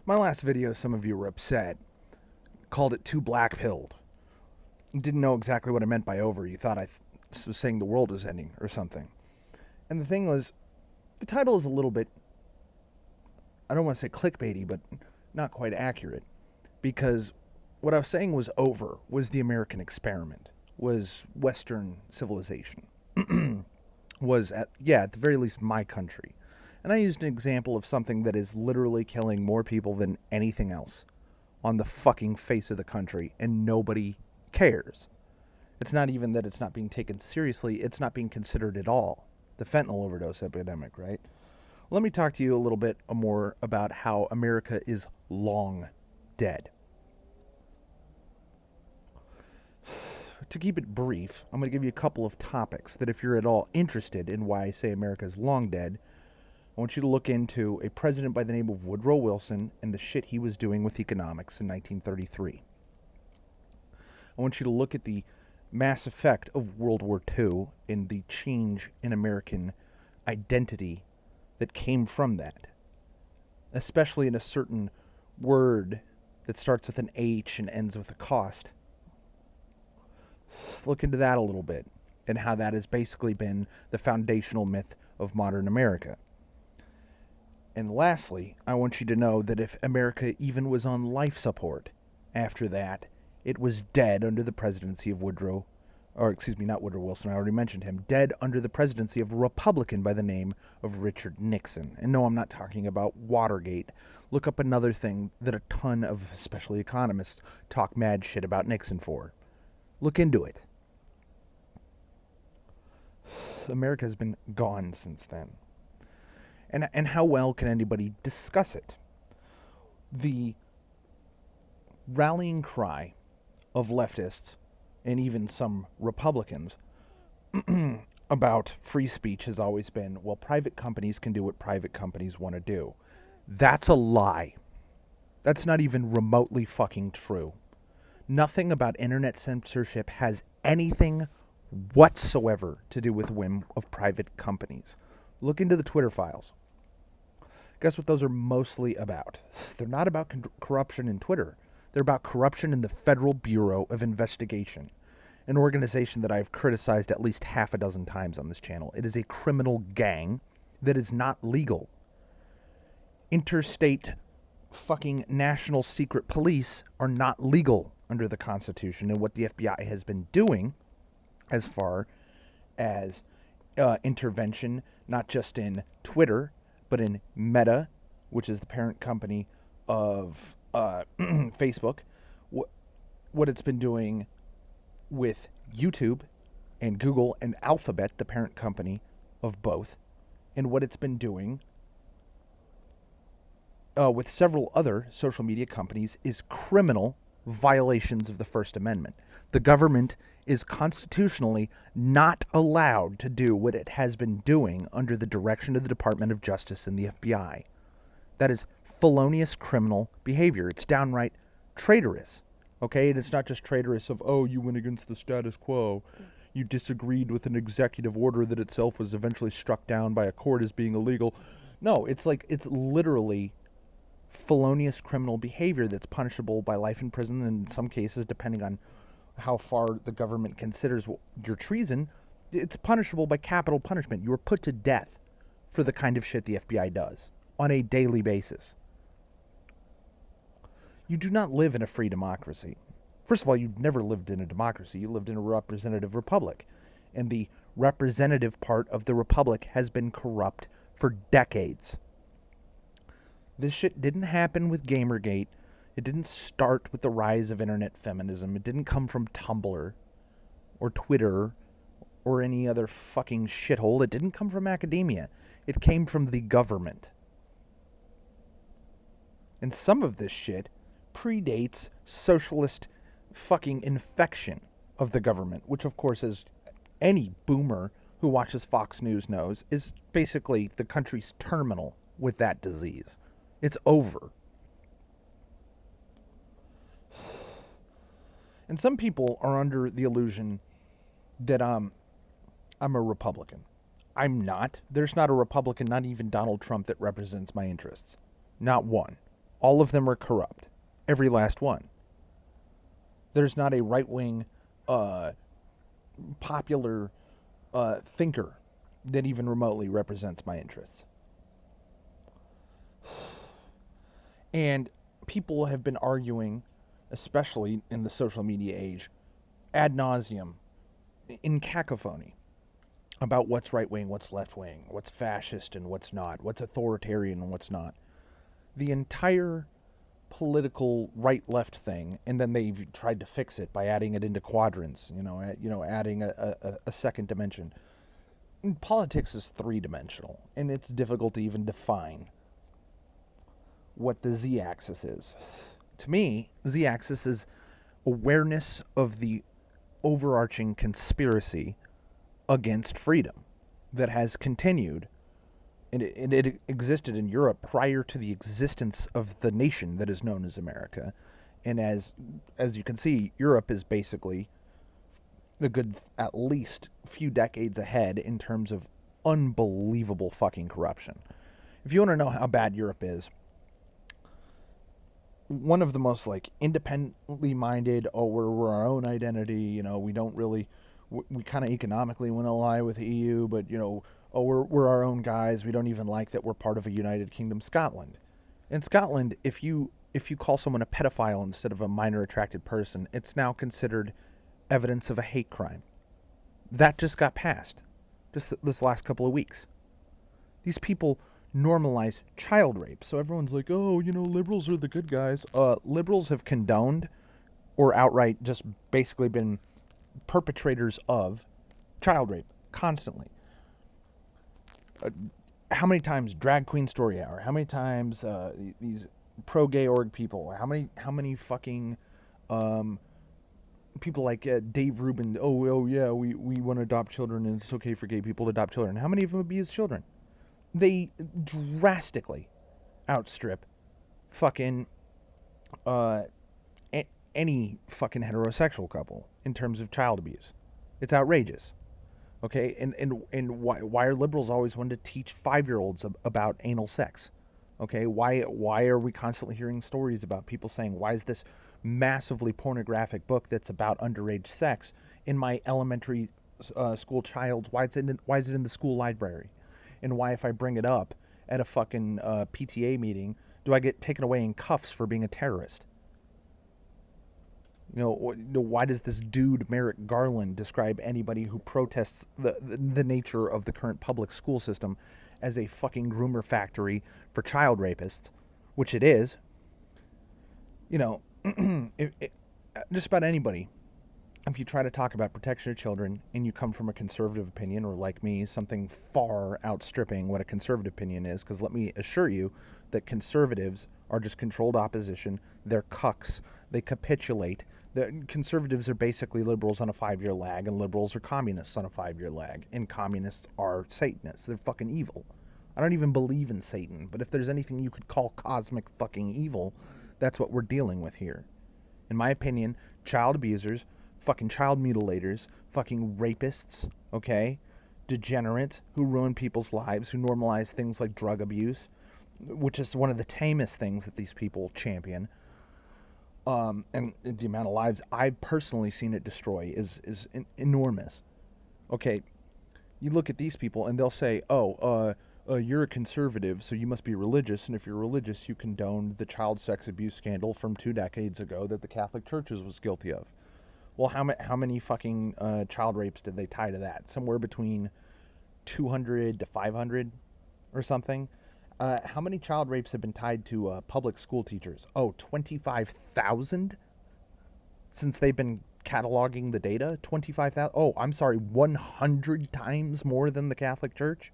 My last video, some of you were upset. Called it too black-pilled. Didn't know exactly what I meant by over. You thought I was saying the world was ending or something. And the thing was, the title is a little bit, I don't want to say clickbaity, but not quite accurate. Because what I was saying was over, was the American experiment, was Western civilization. Was, at the very least, my country. And I used an example of something that is literally killing more people than anything else on the fucking face of the country, and nobody cares. It's not even that it's not being taken seriously, it's not being considered at all. The fentanyl overdose epidemic, right? Let me talk to you a little bit more about how America is long dead. To keep it brief, I'm going to give you a couple of topics that if you're at all interested in why I say America is long dead, I want you to look into a president by the name of Woodrow Wilson and the shit he was doing with economics in 1933. I want you to look at the mass effect of World War II and the change in American identity that came from that, especially in a certain word that starts with an H and ends with a cost. Look into that a little bit and how that has basically been the foundational myth of modern America. And lastly, I want you to know that if America even was on life support after that, it was dead under the presidency of Woodrow, or excuse me, not Woodrow Wilson, I already mentioned him, dead under the presidency of a Republican by the name of Richard Nixon. And no, I'm not talking about Watergate. Look up another thing that a ton of, especially economists, talk mad shit about Nixon for. Look into it. America has been gone since then. And how well can anybody discuss it? The rallying cry of leftists and even some Republicans about free speech has always been, well, private companies can do what private companies want to do. That's a lie. That's not even remotely fucking true. Nothing about internet censorship has anything whatsoever to do with the whim of private companies. Look into the Twitter files. Guess what those are mostly about? They're not about corruption in Twitter. They're about corruption in the Federal Bureau of Investigation, an organization that I've criticized at least half a dozen times on this channel. It is a criminal gang that is not legal. Interstate fucking national secret police are not legal under the Constitution, and what the FBI has been doing as far as intervention, not just in Twitter, but in Meta, which is the parent company of Facebook, what it's been doing with YouTube and Google and Alphabet, the parent company of both, and what it's been doing with several other social media companies is criminal violations of the First Amendment. The government is constitutionally not allowed to do what it has been doing under the direction of the Department of Justice and the FBI. That is felonious criminal behavior. It's downright traitorous. Okay? And it's not just traitorous of, oh, you went against the status quo. You disagreed with an executive order that itself was eventually struck down by a court as being illegal. No, it's literally felonious criminal behavior that's punishable by life in prison, and in some cases, depending on how far the government considers your treason, it's punishable by capital punishment. You are put to death for the kind of shit the FBI does on a daily basis. You do not live in a free democracy. First of all, you've never lived in a democracy. You lived in a representative republic. And the representative part of the republic has been corrupt for decades. This shit didn't happen with Gamergate. It didn't start with the rise of internet feminism. It didn't come from Tumblr or Twitter or any other fucking shithole. It didn't come from academia. It came from the government. And some of this shit predates socialist fucking infection of the government, which of course, as any boomer who watches Fox News knows, is basically the country's terminal with that disease. It's over. And some people are under the illusion that I'm a Republican. I'm not. There's not a Republican, not even Donald Trump, that represents my interests. Not one. All of them are corrupt. Every last one. There's not a right-wing uh, popular thinker that even remotely represents my interests. And people have been arguing, especially in the social media age, ad nauseum, in cacophony, about what's right wing, what's left wing, what's fascist and what's not, what's authoritarian and what's not. The entire political right left thing, and then they've tried to fix it by adding it into quadrants, adding a second dimension. And politics is three-dimensional, and it's difficult to even define what the z-axis is. To me, z-axis is awareness of the overarching conspiracy against freedom that has continued, and it existed in Europe prior to the existence of the nation that is known as America. And as you can see, Europe is basically a good at least few decades ahead in terms of unbelievable fucking corruption. If you want to know how bad Europe is, one of the most like independently minded, we're our own identity, we don't really, we kind of economically want to ally with the EU, but we're our own guys, we don't even like that we're part of a United Kingdom. Scotland. In Scotland, if you call someone a pedophile instead of a minor attracted person, it's now considered evidence of a hate crime. That just got passed just this last couple of weeks. These people normalize child rape. So everyone's like, liberals are the good guys. Liberals have condoned or outright just basically been perpetrators of child rape constantly. How many times Drag Queen Story Hour? How many times these pro-gay org people? How many fucking people like Dave Rubin? Oh yeah, we want to adopt children and it's okay for gay people to adopt children. How many of them abuse children? They drastically outstrip fucking any fucking heterosexual couple in terms of child abuse. It's outrageous. Okay, and why are liberals always wanting to teach 5-year-olds about anal sex? Okay, why are we constantly hearing stories about people saying, why is this massively pornographic book that's about underage sex in my elementary school child's, why is it in the school library? And why, if I bring it up at a fucking PTA meeting, do I get taken away in cuffs for being a terrorist? Why does this dude Merrick Garland describe anybody who protests the nature of the current public school system as a fucking groomer factory for child rapists, which it is? Just about anybody. If you try to talk about protection of children and you come from a conservative opinion, or like me, something far outstripping what a conservative opinion is, because let me assure you that conservatives are just controlled opposition. They're cucks. They capitulate. The conservatives are basically liberals on a 5-year lag, and liberals are communists on a 5-year lag, and communists are Satanists. They're fucking evil. I don't even believe in Satan, but if there's anything you could call cosmic fucking evil, that's what we're dealing with here. In my opinion, child abusers, fucking child mutilators, fucking rapists, okay? Degenerates who ruin people's lives, who normalize things like drug abuse, which is one of the tamest things that these people champion. And the amount of lives I've personally seen it destroy is enormous. Okay, you look at these people and they'll say, you're a conservative, so you must be religious, and if you're religious, you condone the child sex abuse scandal from 2 decades ago that the Catholic Church was guilty of. Well, how many fucking child rapes did they tie to that? Somewhere between 200 to 500 or something. How many child rapes have been tied to public school teachers? 25,000 since they've been cataloging the data. 25,000. Oh, I'm sorry, 100 times more than the Catholic Church.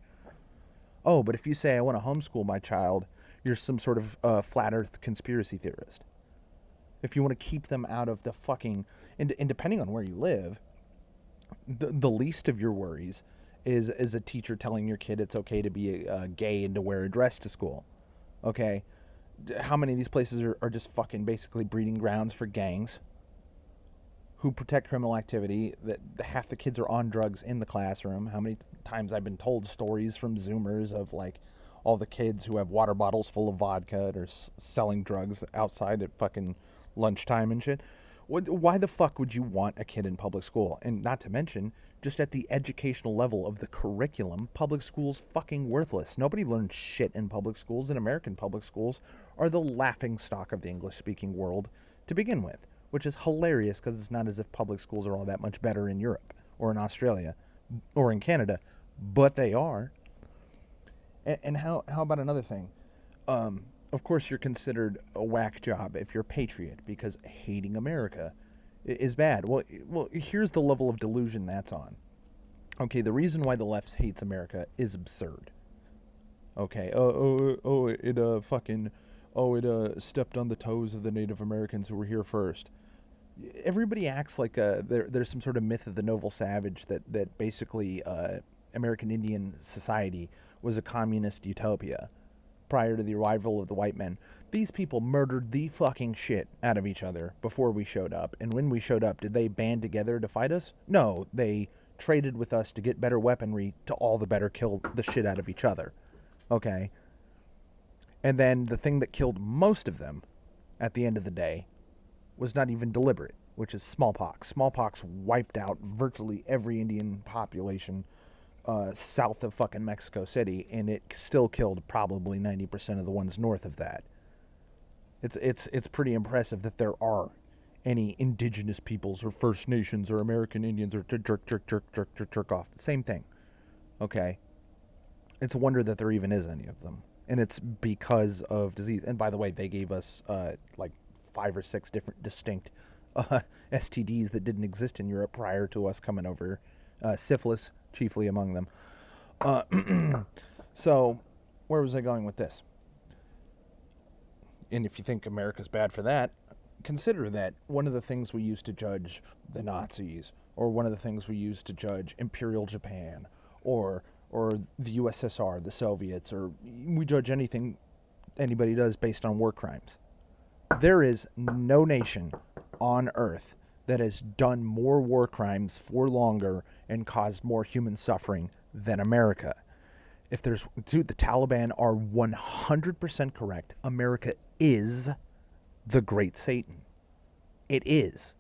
Oh, but if you say I want to homeschool my child, you're some sort of flat Earth conspiracy theorist. If you want to keep them out of the fucking... And depending on where you live, the least of your worries is a teacher telling your kid it's okay to be gay and to wear a dress to school. Okay? How many of these places are just fucking basically breeding grounds for gangs who protect criminal activity, that half the kids are on drugs in the classroom? How many times I've been told stories from Zoomers of like, all the kids who have water bottles full of vodka or selling drugs outside at fucking lunchtime and shit. Why the fuck would you want a kid in public school? And not to mention, just at the educational level of the curriculum, public schools fucking worthless. Nobody learns shit in public schools, and American public schools are the laughing stock of the English-speaking world to begin with, which is hilarious because it's not as if public schools are all that much better in Europe or in Australia or in Canada, but they are. And how about another thing? Of course, you're considered a whack job if you're a patriot because hating America is bad. Well, here's the level of delusion that's on. Okay, the reason why the left hates America is absurd. Okay, it stepped on the toes of the Native Americans who were here first. Everybody acts like there's some sort of myth of the noble savage that basically American Indian society was a communist utopia prior to the arrival of the white men. These people murdered the fucking shit out of each other before we showed up. And when we showed up, did they band together to fight us? No, they traded with us to get better weaponry to all the better kill the shit out of each other. Okay? And then the thing that killed most of them at the end of the day was not even deliberate, which is smallpox. Smallpox wiped out virtually every Indian population south of fucking Mexico City, and it still killed probably 90% of the ones north of that. It's pretty impressive that there are any indigenous peoples or First Nations or American Indians or jerk off. Same thing. Okay? It's a wonder that there even is any of them. And it's because of disease. And by the way, they gave us like 5 or 6 different distinct STDs that didn't exist in Europe prior to us coming over. Syphilis, chiefly among them. So, where was I going with this? And if you think America's bad for that, consider that one of the things we used to judge the Nazis, or one of the things we used to judge Imperial Japan, or the USSR, the Soviets, or we judge anything anybody does based on war crimes. There is no nation on earth that has done more war crimes for longer and caused more human suffering than America. The Taliban are 100% correct. America is the Great Satan. It is.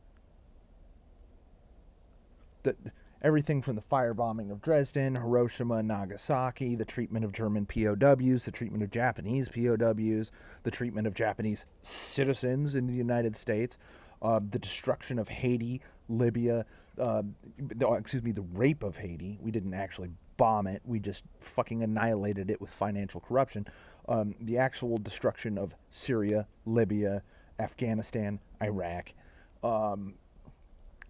Everything from the firebombing of Dresden, Hiroshima, and Nagasaki, the treatment of German POWs, the treatment of Japanese POWs, the treatment of Japanese citizens in the United States, the destruction of Haiti, Libya, the rape of Haiti. We didn't actually bomb it. We just fucking annihilated it with financial corruption. The actual destruction of Syria, Libya, Afghanistan, Iraq. And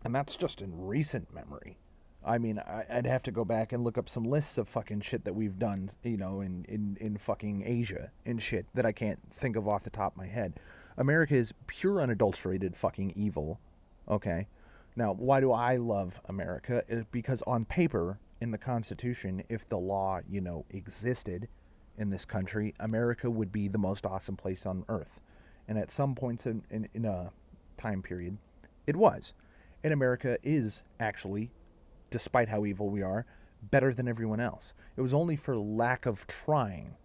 that's just in recent memory. I mean, I'd have to go back and look up some lists of fucking shit that we've done, in fucking Asia and shit that I can't think of off the top of my head. America is pure unadulterated fucking evil. Okay? Now, why do I love America? Because on paper, in the Constitution, if the law, existed in this country, America would be the most awesome place on earth. And at some points in a time period, it was. And America is actually, despite how evil we are, better than everyone else. It was only for lack of trying,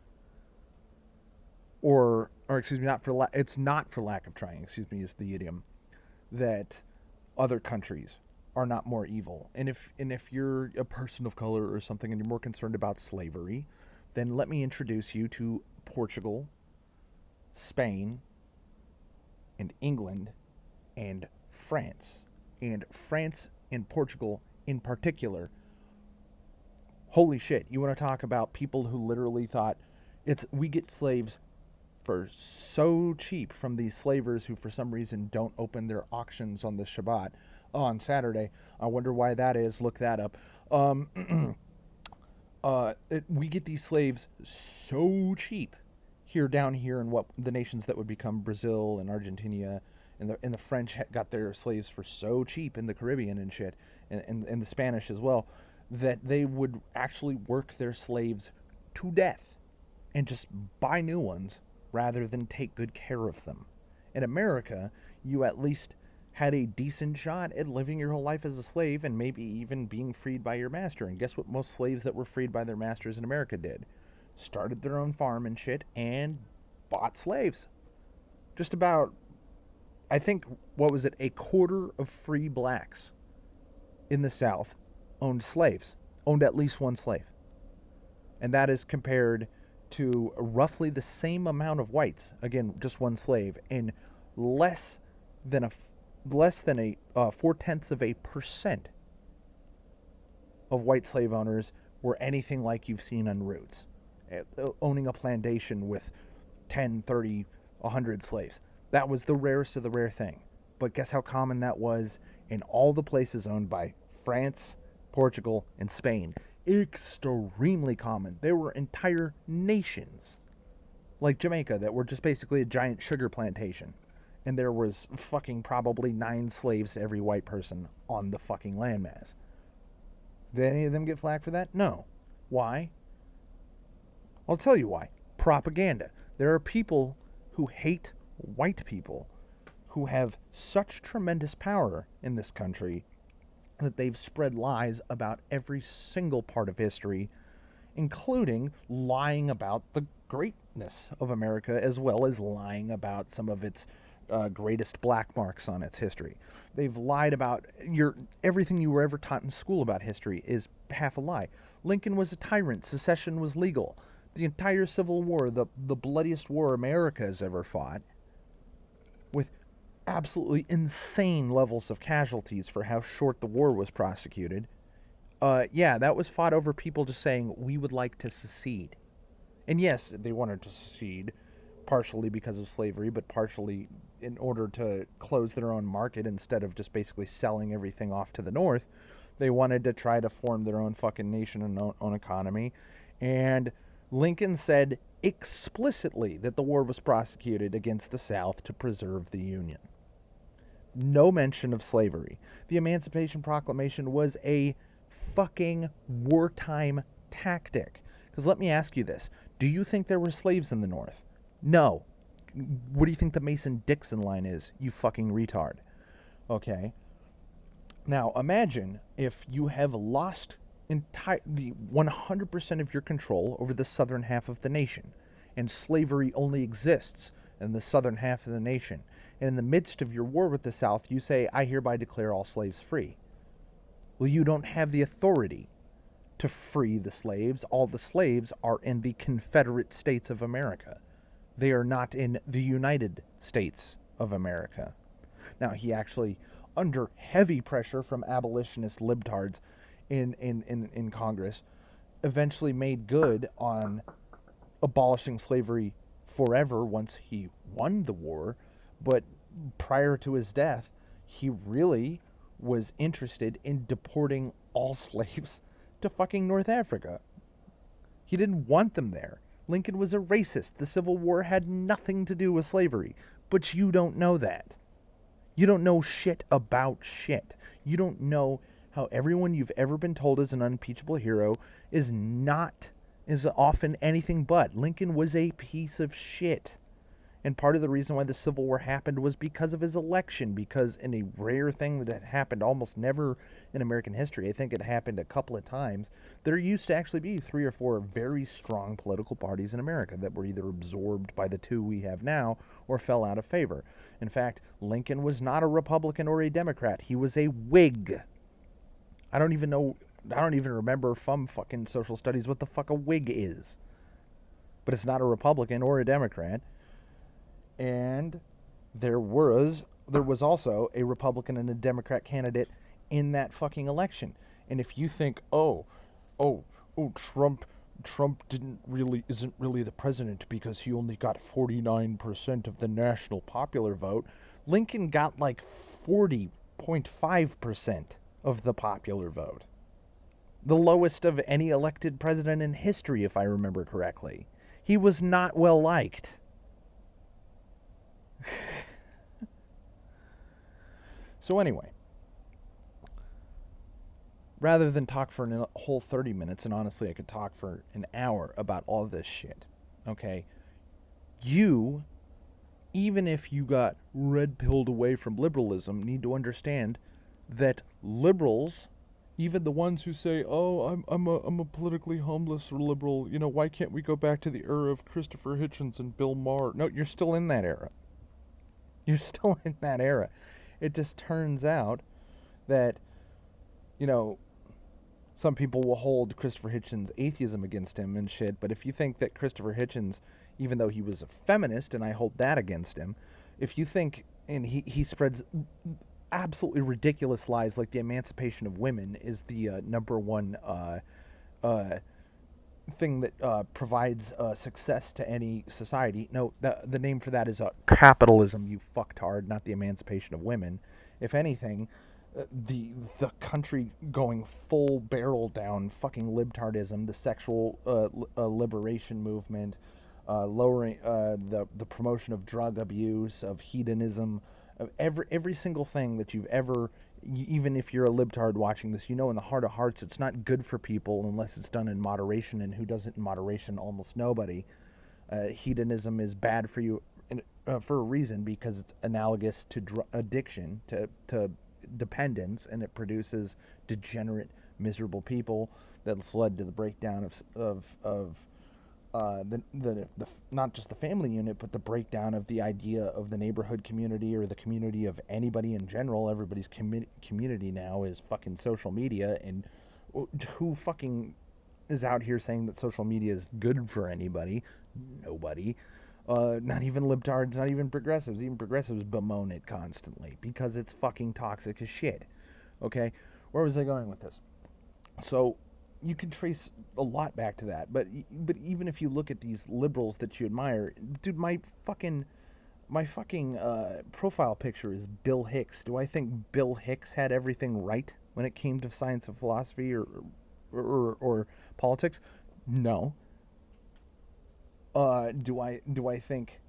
or excuse me, it's not for lack of trying, excuse me, is the idiom, that other countries are not more evil. And if you're a person of color or something and you're more concerned about slavery, then let me introduce you to Portugal, Spain, and England, and France. And France and Portugal in particular, holy shit, you want to talk about people who literally thought we get slaves for so cheap from these slavers who for some reason don't open their auctions on the Shabbat on Saturday. I wonder why that is. Look that up. We get these slaves so cheap down here in what the nations that would become Brazil and Argentina, and the French got their slaves for so cheap in the Caribbean and shit, and the Spanish as well, that they would actually work their slaves to death and just buy new ones rather than take good care of them. In America, you at least had a decent shot at living your whole life as a slave and maybe even being freed by your master. And guess what most slaves that were freed by their masters in America did? started their own farm and shit, and bought slaves. Just about, I think, what was it, a quarter of free blacks in the South owned slaves, owned at least one slave. And that is compared to roughly the same amount of whites, again, just one slave, and less than a 0.4% of white slave owners were anything like you've seen on Roots, owning a plantation with 10, 30, 100 slaves. That was the rarest of the rare thing. But guess how common that was in all the places owned by France, Portugal, and Spain? Extremely common. There were entire nations, like Jamaica, that were just basically a giant sugar plantation. And there was fucking probably 9 slaves to every white person on the fucking landmass. Did any of them get flack for that? No. Why? I'll tell you why. Propaganda. There are people who hate white people who have such tremendous power in this country that they've spread lies about every single part of history, including lying about the greatness of America, as well as lying about some of its greatest black marks on its history. They've lied about everything you were ever taught in school about history is half a lie. Lincoln was a tyrant. Secession was legal. The entire Civil War, the bloodiest war America has ever fought, with absolutely insane levels of casualties for how short the war was prosecuted. That was fought over people just saying, we would like to secede. And yes, they wanted to secede, partially because of slavery, but partially in order to close their own market instead of just basically selling everything off to the North. They wanted to try to form their own fucking nation and own economy. And Lincoln said explicitly that the war was prosecuted against the South to preserve the Union. No mention of slavery. The Emancipation Proclamation was a fucking wartime tactic. Because let me ask you this. Do you think there were slaves in the North? No. What do you think the Mason-Dixon line is, you fucking retard? Okay. Now, imagine if you have lost the 100% of your control over the southern half of the nation, and slavery only exists in the southern half of the nation. And in the midst of your war with the South, you say, I hereby declare all slaves free. Well, you don't have the authority to free the slaves. All the slaves are in the Confederate States of America. They are not in the United States of America. Now, he actually, under heavy pressure from abolitionist libtards in Congress, eventually made good on abolishing slavery forever once he won the war. But prior to his death, he really was interested in deporting all slaves to fucking North Africa. He didn't want them there. Lincoln was a racist. The Civil War had nothing to do with slavery. But you don't know that. You don't know shit about shit. You don't know how everyone you've ever been told is an unimpeachable hero is often anything but. Lincoln was a piece of shit. And part of the reason why the Civil War happened was because of his election, because in a rare thing that had happened almost never in American history, I think it happened a couple of times, there used to actually be 3 or 4 very strong political parties in America that were either absorbed by the 2 we have now or fell out of favor. In fact, Lincoln was not a Republican or a Democrat. He was a Whig. I don't even remember from fucking social studies what the fuck a Whig is. But it's not a Republican or a Democrat. And there was also a Republican and a Democrat candidate in that fucking election. And if you think, Trump isn't really the president because he only got 49% of the national popular vote, Lincoln got like 40.5% of the popular vote. The lowest of any elected president in history, if I remember correctly. He was not well liked. So anyway, rather than talk for a whole 30 minutes, and honestly I could talk for an hour about all this shit, okay, you, even if you got red-pilled away from liberalism, need to understand that liberals Even the ones who say, "Oh, I'm a politically homeless or liberal," why can't we go back to the era of Christopher Hitchens and Bill Maher? No, you're still in that era. You're still in that era. It just turns out that, you know, some people will hold Christopher Hitchens' atheism against him and shit, but if you think that Christopher Hitchens, even though he was a feminist, and I hold that against him, if you think, and he spreads absolutely ridiculous lies like the emancipation of women is the number one uh, thing that provides success to any society. No, the name for that is capitalism, you fucktard, not the emancipation of women. If anything, the country going full barrel down fucking libtardism, the sexual liberation movement, lowering the promotion of drug abuse, of hedonism, of every single thing that you've ever, even if you're a libtard watching this, in the heart of hearts it's not good for people unless it's done in moderation, and who does it in moderation? Almost nobody. Hedonism is bad for you for a reason, because it's analogous to addiction, to dependence, and it produces degenerate, miserable people that's led to the breakdown of the not just the family unit, but the breakdown of the idea of the neighborhood community, or the community of anybody in general. Everybody's community now is fucking social media, and who fucking is out here saying that social media is good for anybody? Nobody. Not even libtards, not even progressives. Even progressives bemoan it constantly because it's fucking toxic as shit. Okay, where was I going with this? So you can trace a lot back to that, but even if you look at these liberals that you admire, dude, my fucking profile picture is Bill Hicks. Do I think Bill Hicks had everything right when it came to science and philosophy, or politics? No. Do I think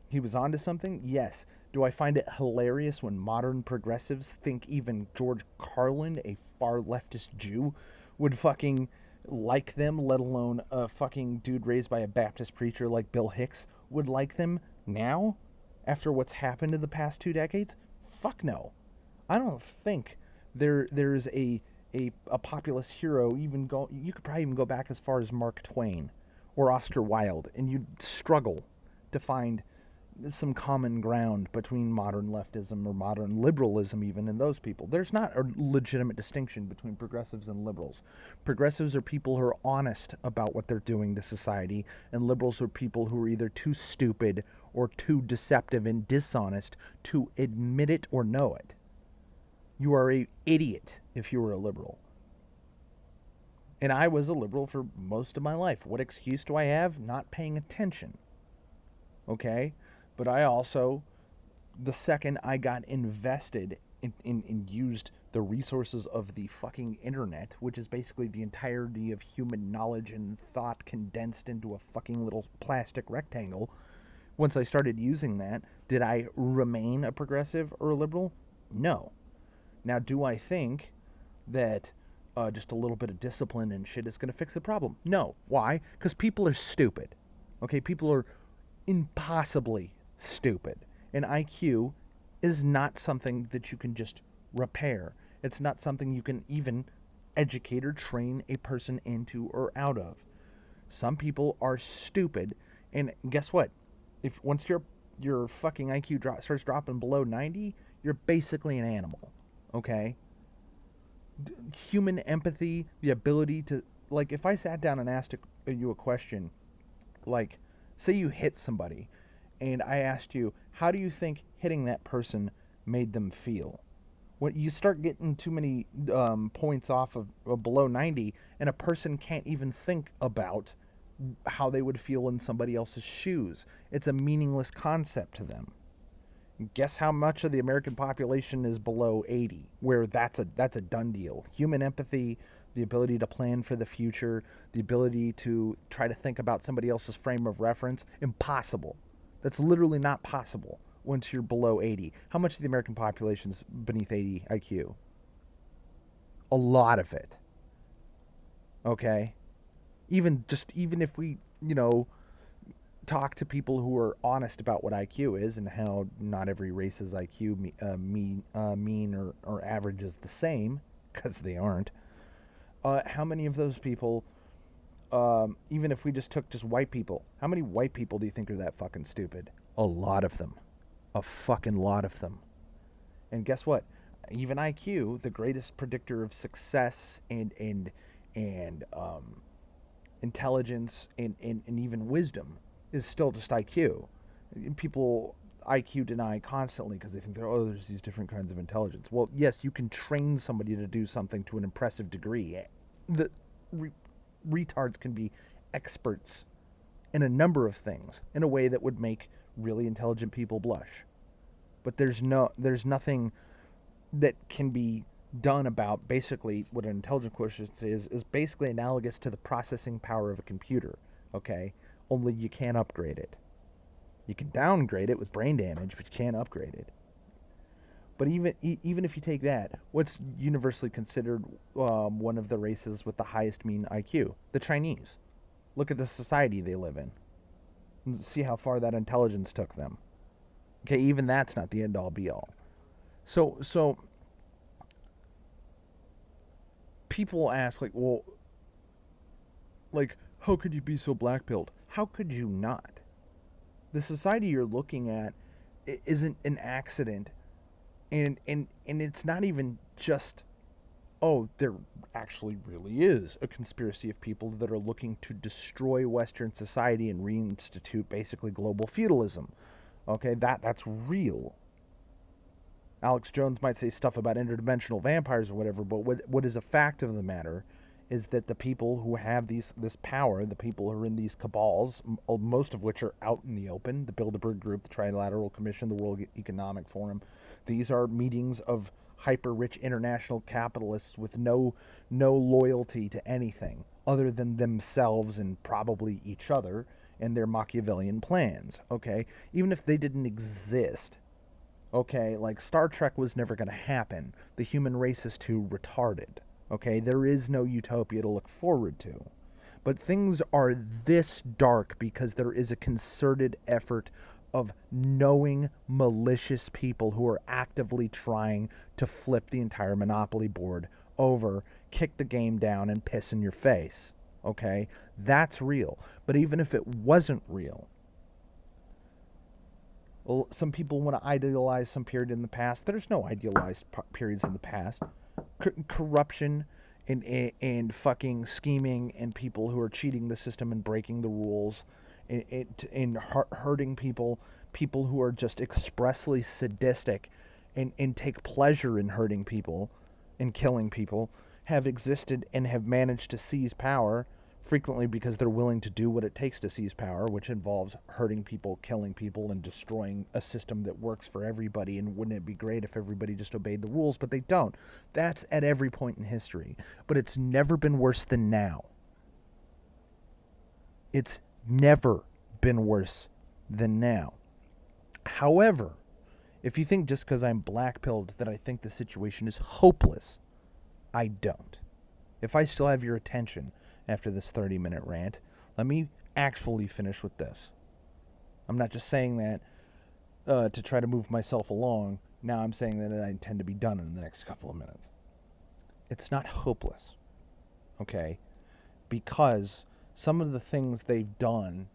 he was onto something? Yes. Do I find it hilarious when modern progressives think even George Carlin, a far leftist Jew, would fucking like them, let alone a fucking dude raised by a Baptist preacher like Bill Hicks would like them now, after what's happened in the past 2 decades? Fuck no. I don't think there's a populist hero. Even go, you could probably even go back as far as Mark Twain or Oscar Wilde, and you'd struggle to find some common ground between modern leftism or modern liberalism, even in those people. There's not a legitimate distinction between progressives and liberals. Progressives are people who are honest about what they're doing to society, and liberals are people who are either too stupid or too deceptive and dishonest to admit it or know it. You are an idiot if you were a liberal. And I was a liberal for most of my life. What excuse do I have? Not paying attention. Okay? But I also, the second I got invested in used the resources of the fucking internet, which is basically the entirety of human knowledge and thought condensed into a fucking little plastic rectangle, once I started using that, did I remain a progressive or a liberal? No. Now, do I think that just a little bit of discipline and shit is going to fix the problem? No. Why? Because people are stupid. Okay, people are impossibly stupid. And IQ is not something that you can just repair. It's not something you can even educate or train a person into or out of. Some people are stupid, and guess what? If once your fucking IQ starts dropping below 90, you're basically an animal. Okay? Human empathy, the ability to, like, if I sat down and asked you a question, like, say you hit somebody, and I asked you, how do you think hitting that person made them feel? When you start getting too many points off of below 90, and a person can't even think about how they would feel in somebody else's shoes. It's a meaningless concept to them. Guess how much of the American population is below 80, where that's a done deal. Human empathy, the ability to plan for the future, the ability to try to think about somebody else's frame of reference, impossible. That's literally not possible once you're below 80. How much of the American population is beneath 80 IQ? A lot of it. Okay? Even if we, talk to people who are honest about what IQ is and how not every race's IQ mean or average is the same, because they aren't. How many of those people, even if we just took just white people, how many white people do you think are that fucking stupid? A lot of them. A fucking lot of them. And guess what? Even IQ, the greatest predictor of success and intelligence and even wisdom, is still just IQ. People IQ deny constantly because they think there's these different kinds of intelligence. Well, yes, you can train somebody to do something to an impressive degree. The retards can be experts in a number of things in a way that would make really intelligent people blush. But there's nothing that can be done about basically what an intelligence quotient is basically analogous to the processing power of a computer, okay? Only you can't upgrade it. You can downgrade it with brain damage, but you can't upgrade it. But even if you take that, what's universally considered one of the races with the highest mean IQ? The Chinese. Look at the society they live in. And see how far that intelligence took them. Okay, even that's not the end-all be-all. So people ask, like, well, like, how could you be so black-pilled? How could you not? The society you're looking at isn't an accident, and it's not even just, oh, there actually really is a conspiracy of people that are looking to destroy Western society and reinstitute basically global feudalism. Okay, that's real. Alex Jones might say stuff about interdimensional vampires or whatever, but what is a fact of the matter is that the people who have this power, the people who are in these cabals, most of which are out in the open, the Bilderberg Group, the Trilateral Commission, the World Economic Forum, these are meetings of hyper-rich international capitalists with no loyalty to anything other than themselves and probably each other and their Machiavellian plans, okay? Even if they didn't exist, okay, like Star Trek was never going to happen. The human race is too retarded, okay? There is no utopia to look forward to. But things are this dark because there is a concerted effort of knowing malicious people who are actively trying to flip the entire monopoly board over, kick the game down, and piss in your face. Okay? That's real. But even if it wasn't real, well, some people want to idealize some period in the past. There's no idealized periods in the past. Corruption and fucking scheming and people who are cheating the system and breaking the rules and hurting people who are just expressly sadistic and take pleasure in hurting people and killing people have existed and have managed to seize power, frequently because they're willing to do what it takes to seize power, which involves hurting people, killing people, and destroying a system that works for everybody. And wouldn't it be great if everybody just obeyed the rules? But they don't. That's at every point in history. But it's never been worse than now. It's never been worse than now. However, if you think just because I'm black-pilled that I think the situation is hopeless, I don't. If I still have your attention after this 30-minute rant, let me actually finish with this. I'm not just saying that to try to move myself along. Now I'm saying that I intend to be done in the next couple of minutes. It's not hopeless, okay? Because some of the things they've done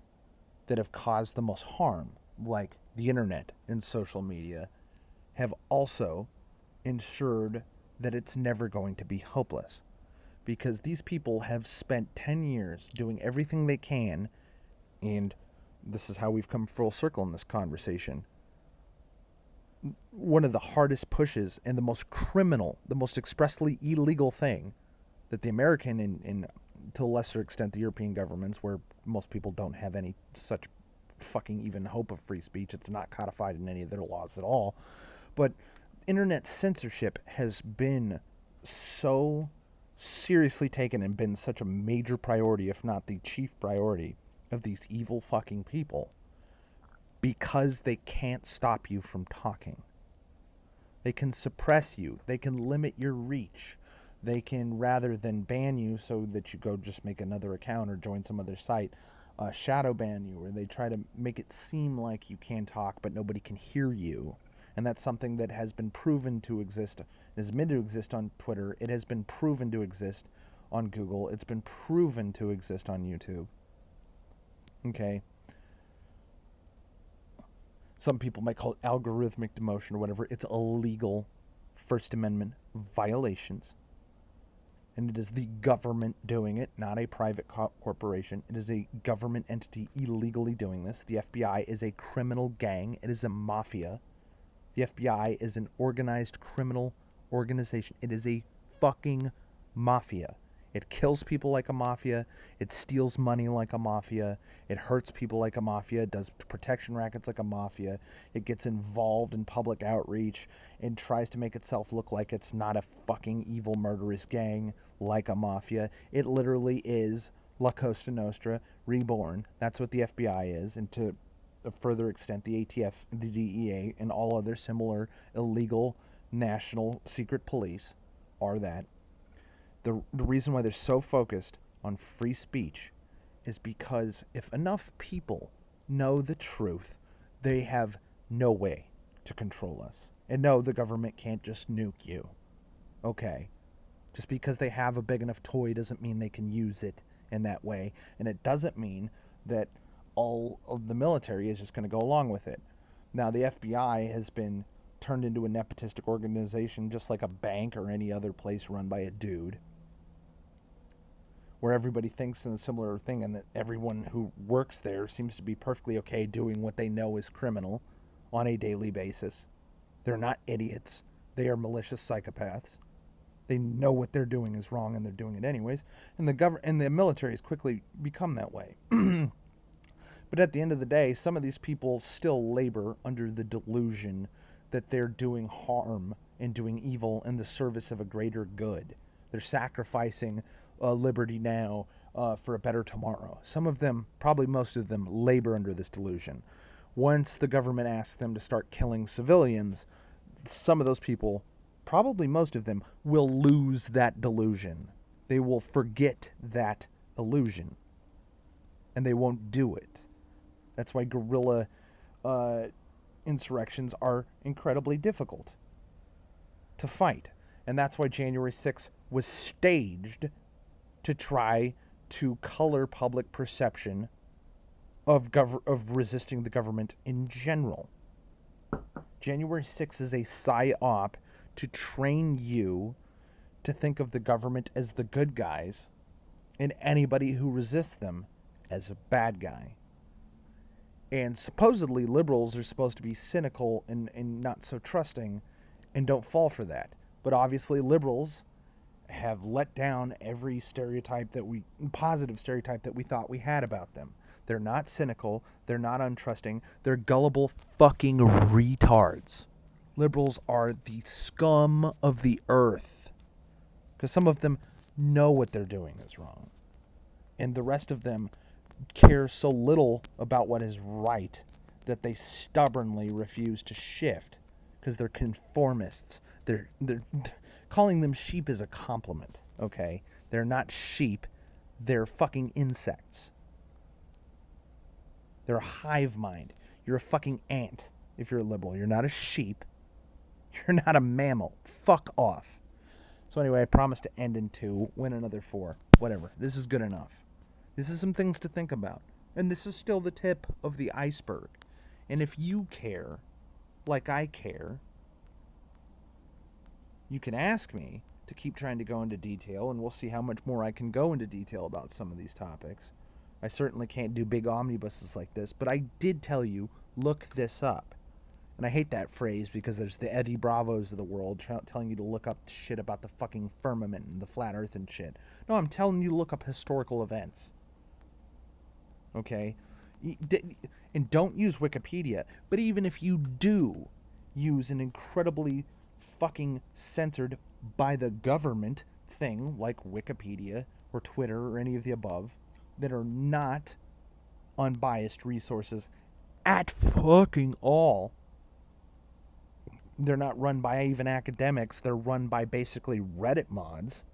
that have caused the most harm, like the internet and social media, have also ensured that it's never going to be hopeless. Because these people have spent 10 years doing everything they can, and this is how we've come full circle in this conversation. One of the hardest pushes and the most criminal, the most expressly illegal thing that the American and to a lesser extent the European governments, where most people don't have any such fucking even hope of free speech, it's not codified in any of their laws at all, but internet censorship has been so seriously taken and been such a major priority, if not the chief priority, of these evil fucking people, because they can't stop you from talking. They can suppress you. They can limit your reach. They can, rather than ban you so that you go just make another account or join some other site, shadow ban you, or they try to make it seem like you can talk but nobody can hear you. And that's something that has been proven to exist. It is meant to exist on Twitter. It has been proven to exist on Google. It's been proven to exist on YouTube. Okay. Some people might call it algorithmic demotion or whatever. It's illegal First Amendment violations. And it is the government doing it, not a private corporation. It is a government entity illegally doing this. The FBI is a criminal gang. It is a mafia. The FBI is an organized criminal organization. It is a fucking mafia. It kills people like a mafia. It steals money like a mafia. It hurts people like a mafia. It does protection rackets like a mafia. It gets involved in public outreach and tries to make itself look like it's not a fucking evil murderous gang like a mafia. It literally is La Cosa Nostra reborn. That's what the FBI is. And to a further extent, the ATF, the DEA, and all other similar illegal national secret police are that. The reason why they're so focused on free speech is because if enough people know the truth, they have no way to control us. And no, the government can't just nuke you. Okay. Just because they have a big enough toy doesn't mean they can use it in that way. And it doesn't mean that all of the military is just going to go along with it. Now, the FBI has been turned into a nepotistic organization just like a bank or any other place run by a dude, where everybody thinks in a similar thing, and that everyone who works there seems to be perfectly okay doing what they know is criminal on a daily basis. They're not idiots. They are malicious psychopaths. They know what they're doing is wrong, and they're doing it anyways. And the military has quickly become that way. But at the end of the day, some of these people still labor under the delusion that they're doing harm and doing evil in the service of a greater good. They're sacrificing liberty now for a better tomorrow. Some of them, probably most of them, labor under this delusion. Once the government asks them to start killing civilians, some of those people, probably most of them, will lose that delusion. They will forget that illusion, and they won't do it. That's why guerrilla insurrections are incredibly difficult to fight. And that's why January 6th was staged to try to color public perception of resisting the government in general. January 6th is a psyop to train you to think of the government as the good guys and anybody who resists them as a bad guy. And supposedly liberals are supposed to be cynical and not so trusting and don't fall for that. But obviously liberals have let down every positive stereotype that we thought we had about them. They're not cynical. They're not untrusting. They're gullible fucking retards. Liberals are the scum of the earth. Because some of them know what they're doing is wrong. And the rest of them care so little about what is right that they stubbornly refuse to shift because they're conformists. They're calling them sheep is a compliment, okay? They're not sheep. They're fucking insects. They're a hive mind. You're a fucking ant if you're a liberal. You're not a sheep. You're not a mammal. Fuck off. So anyway, I promised to end in 2, win another 4. Whatever. This is good enough. This is some things to think about. And this is still the tip of the iceberg. And if you care, like I care, you can ask me to keep trying to go into detail, and we'll see how much more I can go into detail about some of these topics. I certainly can't do big omnibuses like this, but I did tell you, look this up. And I hate that phrase because there's the Eddie Bravos of the world telling you to look up shit about the fucking firmament and the flat earth and shit. No, I'm telling you to look up historical events. Okay? And don't use Wikipedia. But even if you do use an incredibly fucking censored by the government thing like Wikipedia or Twitter or any of the above that are not unbiased resources at fucking all, they're not run by even academics. They're run by basically Reddit mods.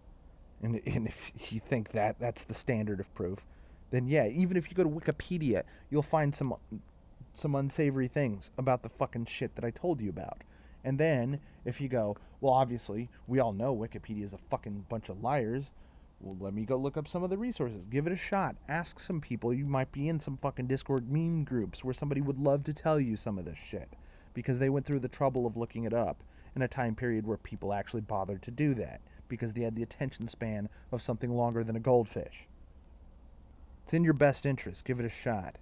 And if you think that's the standard of proof, then yeah, even if you go to Wikipedia, you'll find some unsavory things about the fucking shit that I told you about. And then if you go, well, obviously, we all know Wikipedia is a fucking bunch of liars. Well, let me go look up some of the resources. Give it a shot. Ask some people. You might be in some fucking Discord meme groups where somebody would love to tell you some of this shit because they went through the trouble of looking it up in a time period where people actually bothered to do that because they had the attention span of something longer than a goldfish. It's in your best interest. Give it a shot.